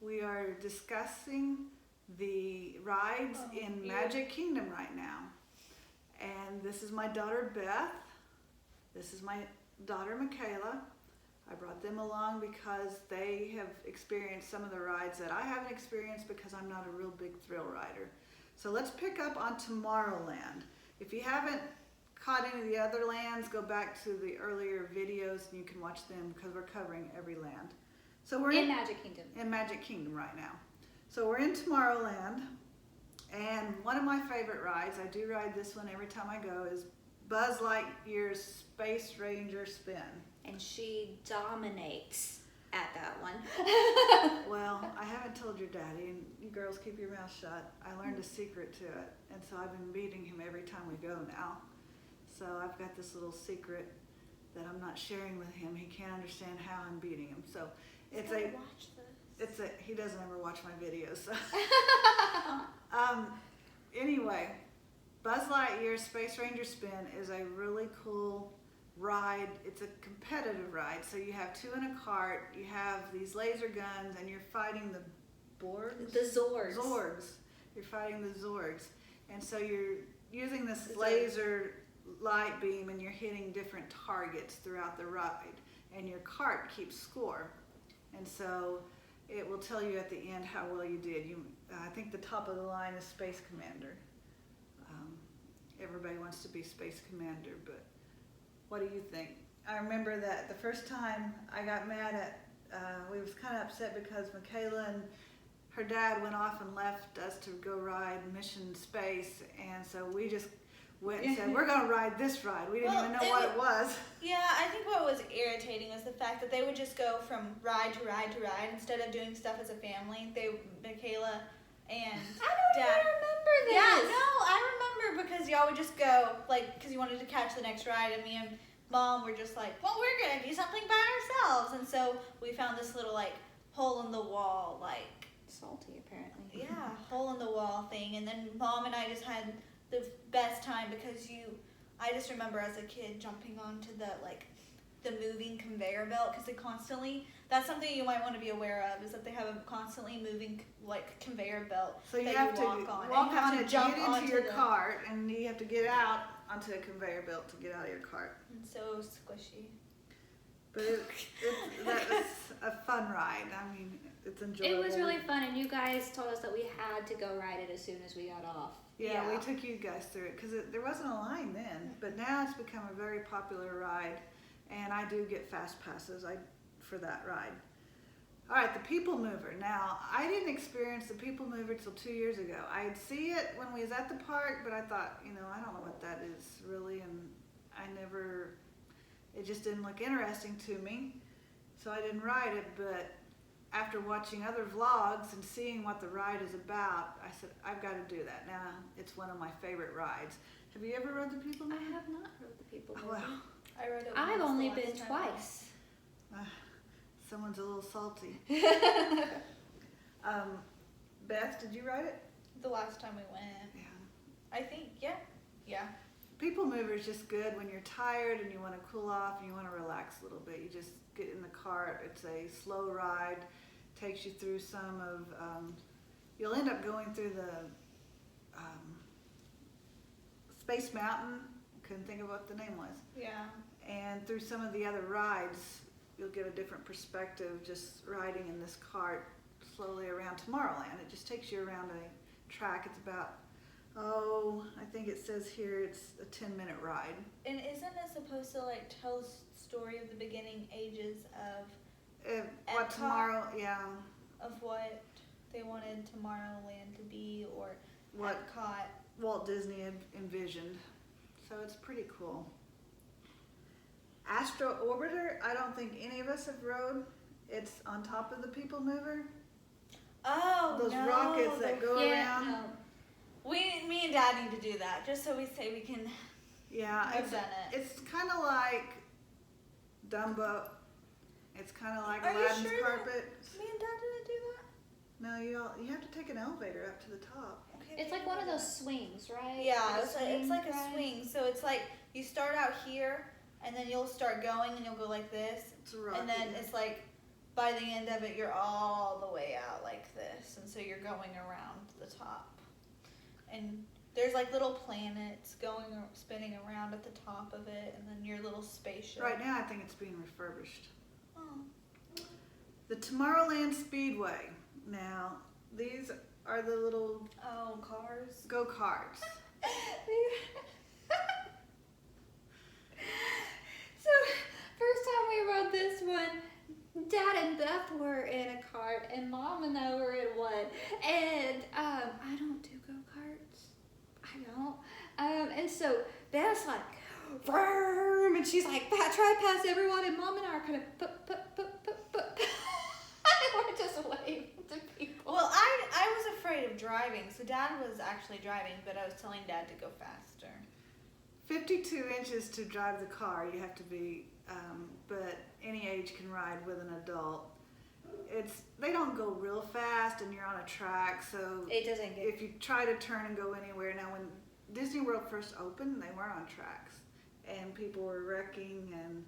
We are discussing the rides in Magic Kingdom right now. And this is my daughter Beth. This is my daughter Michaela. I brought them along because they have experienced some of the rides that I haven't experienced because I'm not a real big thrill rider. So let's pick up on Tomorrowland. If you haven't caught any of the other lands, go back to the earlier videos and you can watch them because we're covering every land. So we're in Magic Kingdom. In Magic Kingdom right now. So we're in Tomorrowland, and one of my favorite rides, I do ride this one every time I go, is Buzz Lightyear's Space Ranger Spin. And she dominates at that one. Well, I haven't told your daddy, and you girls keep your mouth shut. I learned a secret to it, and so I've been beating him every time we go now. So I've got this little secret that I'm not sharing with him. He can't understand how I'm beating him. So he doesn't ever watch my videos. So. Anyway, Buzz Lightyear Space Ranger Spin is a really cool ride. It's a competitive ride. So you have two in a cart, you have these laser guns, and you're fighting the Borgs? The Zorgs. Zorgs. You're fighting the Zorgs. And so you're using this laser light beam and you're hitting different targets throughout the ride. And your cart keeps score. And so it will tell you at the end how well you did. I think the top of the line is Space Commander. Everybody wants to be Space Commander, but what do you think? I remember that the first time I got mad at, we was kind of upset because Michaela and her dad went off and left us to go ride Mission Space, and so we just went and said, we're going to ride this ride. We didn't even know what it was. Yeah, I think what was irritating was the fact that they would just go from ride to ride to ride instead of doing stuff as a family. Michaela and Dad. I remember this. Yeah, no, I remember because y'all would just go, because you wanted to catch the next ride, and me and Mom were just like, well, we're going to do something by ourselves. And so we found this little, hole in the wall, salty, apparently. Yeah, hole in the wall thing. And then Mom and I just had the best time because I just remember as a kid jumping onto the moving conveyor belt because that's something you might want to be aware of, is that they have a constantly moving conveyor belt. So you that have to walk on it, jump get into your cart, and you have to get out onto a conveyor belt to get out of your cart. And so squishy. But that was a fun ride. I mean, it's enjoyable. It was really fun, and you guys told us that we had to go ride it as soon as we got off. Yeah, we took you guys through it because there wasn't a line then, but now it's become a very popular ride, and I do get fast passes for that ride. All right, the People Mover. Now, I didn't experience the People Mover till 2 years ago. I'd see it when we was at the park, but I thought, I don't know what that is really, and it just didn't look interesting to me, so I didn't ride it. But after watching other vlogs and seeing what the ride is about, I said, I've got to do that. Now, it's one of my favorite rides. Have you ever rode the People Mover? I have not rode the People Mover. Well, I rode it I've once only the been last time. twice. Someone's a little salty. Beth, did you ride it? The last time we went. Yeah. I think, yeah. Yeah. People Mover is just good when you're tired and you want to cool off and you want to relax a little bit. You just get in the cart. It's a slow ride. Takes you through some of, you'll end up going through the Space Mountain. Couldn't think of what the name was. Yeah. And through some of the other rides, you'll get a different perspective just riding in this cart slowly around Tomorrowland. It just takes you around a track. It's about, I think it says here it's a 10-minute ride. And isn't it supposed to tell the story of the beginning ages of What Epcot? tomorrow, yeah. Of what they wanted Tomorrowland to be, or What Epcot? Walt Disney had envisioned. So it's pretty cool. Astro Orbiter, I don't think any of us have rode. It's on top of the People Mover. Oh, Those no, rockets that go around. No. Me and Dad need to do that, just so we say we can. Yeah, I've done it. It's kind of like Dumbo. It's kind of like Are you Aladdin's sure carpet. Me and Dad didn't do that. No, you have to take an elevator up to the top. Okay, It's like one of those swings, right? Yeah, Like it's like a ride? swing. So it's like you start out here, and then you'll start going, and you'll go like this, It's a rocket. and then it's like by the end of it, you're all the way out like this, and so you're going around the top, and there's like little planets spinning around at the top of it, and then your little spaceship. Right now, I think it's being refurbished. Oh. The Tomorrowland Speedway. Now, these are the little Oh, cars. go-karts. So, first time we rode this one, Dad and Beth were in a cart, and Mom and I were in one. And I don't do go-karts. I don't. And so Beth's like, vroom, and she's like, try to pass everyone, and Mom and I are kind of put. We're just waving to people. Well, I was afraid of driving, so Dad was actually driving, but I was telling Dad to go faster. 52 inches to drive the car, you have to be, but any age can ride with an adult. They don't go real fast, and you're on a track, so It doesn't get. if you try to turn and go anywhere, now when Disney World first opened, they were on tracks, and people were wrecking, and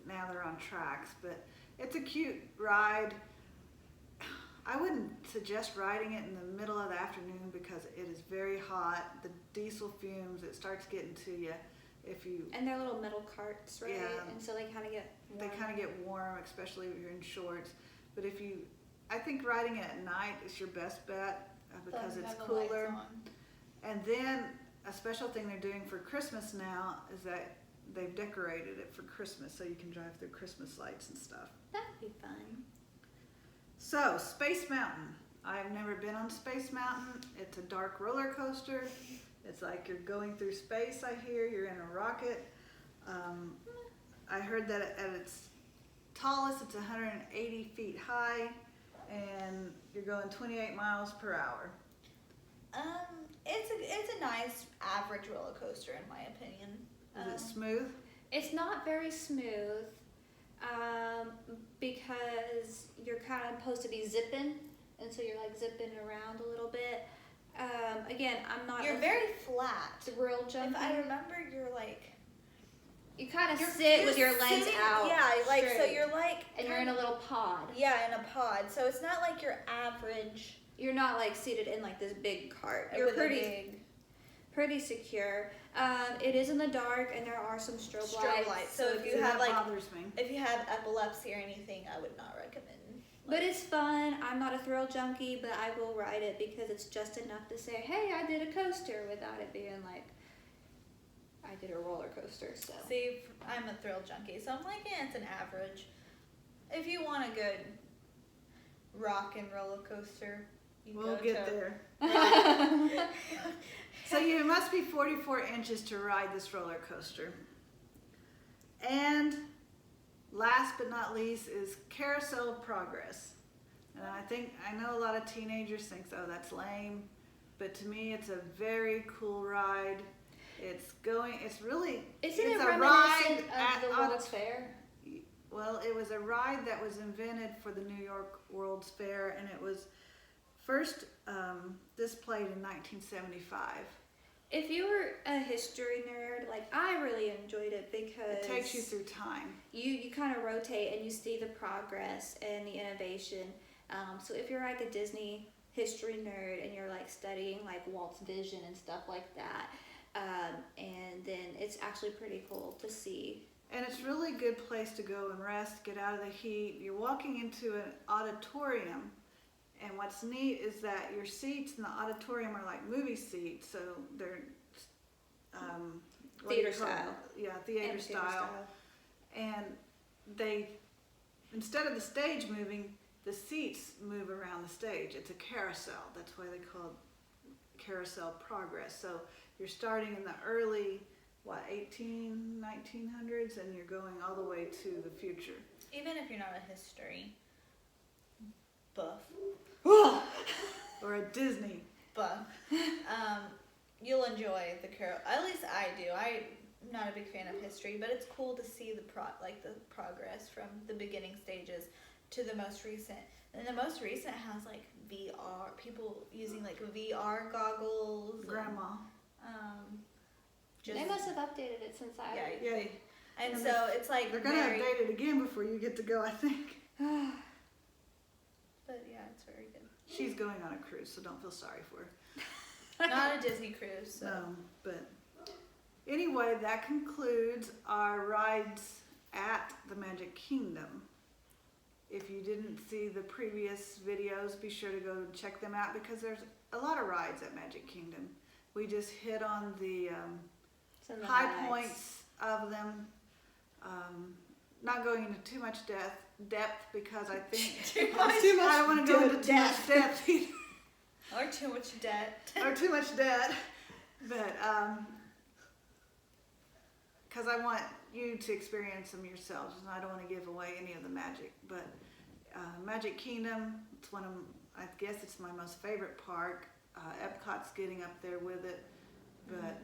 now they're on tracks, but it's a cute ride. I wouldn't suggest riding it in the middle of the afternoon because it is very hot. The diesel fumes, it starts getting to you. And they're little metal carts, right? Yeah. And so they kind of get warm. They kind of get warm, especially if you're in shorts. But I think riding it at night is your best bet because But it's have the lights cooler. on. And then a special thing they're doing for Christmas now is that they've decorated it for Christmas, so you can drive through Christmas lights and stuff. That'd be fun. So, Space Mountain. I've never been on Space Mountain. It's a dark roller coaster. It's like you're going through space, I hear. You're in a rocket. I heard that at its tallest, it's 180 feet high, and you're going 28 miles per hour. It's a nice average roller coaster in my opinion. Is it smooth? It's not very smooth because you're kind of supposed to be zipping, and so you're like zipping around a little bit. Again, I'm not. You're very flat. real jumping. If I remember, you're like You kind of you're sit with your legs sitting- out. Yeah, like so straight. you're like And you're in a little pod. yeah, in a pod. So it's not like your average. You're not like seated in like this big cart. You're with a pretty secure. It is in the dark, and there are some strobe lights. So if you See, have that like bothers me. if you have epilepsy or anything, I would not recommend. But it's fun. I'm not a thrill junkie, but I will ride it because it's just enough to say, hey, I did a coaster without it being like, I did a roller coaster. So See, I'm a thrill junkie, so I'm like, yeah, it's an average. If you want a good rock and roller coaster, you We'll go get to there. So you must be 44 inches to ride this roller coaster. And last but not least is Carousel of Progress. And I know a lot of teenagers think, oh, that's lame. But to me, it's a very cool ride. Isn't it's it a reminiscent ride of the World's Fair? Well, it was a ride that was invented for the New York World's Fair, and it was first displayed in 1975. If you were a history nerd, like I really enjoyed it because It takes you through time. you kind of rotate and you see the progress and the innovation. So if you're like a Disney history nerd and you're like studying like Walt's vision and stuff like that, and then it's actually pretty cool to see. And it's really a good place to go and rest, get out of the heat. You're walking into an auditorium, and what's neat is that your seats in the auditorium are like movie seats, so they're what do you Theater call it? style. Yeah, theater style. And instead of the stage moving, the seats move around the stage. It's a carousel. That's why they call it Carousel Progress. So you're starting in the early 1900s, and you're going all the way to the future. even if you're not a history buff, Or a Disney. buff, you'll enjoy the Carol. At least I do. I'm not a big fan of history, but it's cool to see the progress from the beginning stages to the most recent. And the most recent has like VR, people using like VR goggles. Grandma. Just, They must have updated it since I. yeah, Yeah. And And so it's like They're gonna very, update it again before you get to go, I think. but yeah, it's very good. She's going on a cruise, so don't feel sorry for her. Not a Disney cruise, so. But anyway, that concludes our rides at the Magic Kingdom. If you didn't see the previous videos, be sure to go check them out because there's a lot of rides at Magic Kingdom. We just hit on the Some of the high highlights. points of them. Not going into too much depth because I think Too I much don't want to go into too much depth. depth either. Or too much debt. Or too much debt, but because I want you to experience them yourselves, and I don't want to give away any of the magic. But Magic Kingdom, it's one of, I guess it's my most favorite park. Epcot's getting up there with it, but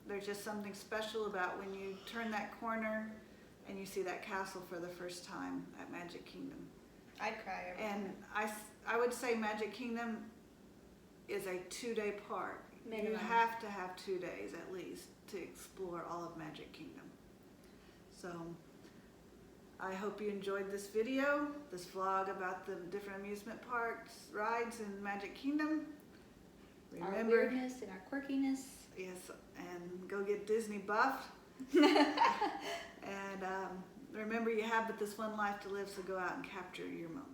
there's just something special about when you turn that corner and you see that castle for the first time at Magic Kingdom. I'd cry every And time. I would say Magic Kingdom is a 2-day park. You Minimum. have to have 2 days at least to explore all of Magic Kingdom. So I hope you enjoyed this video, this vlog about the different amusement parks, rides in Magic Kingdom. Our Remember, weirdness and our quirkiness. yes, and go get Disney buffed. And remember, you have but this one life to live, so go out and capture your moment.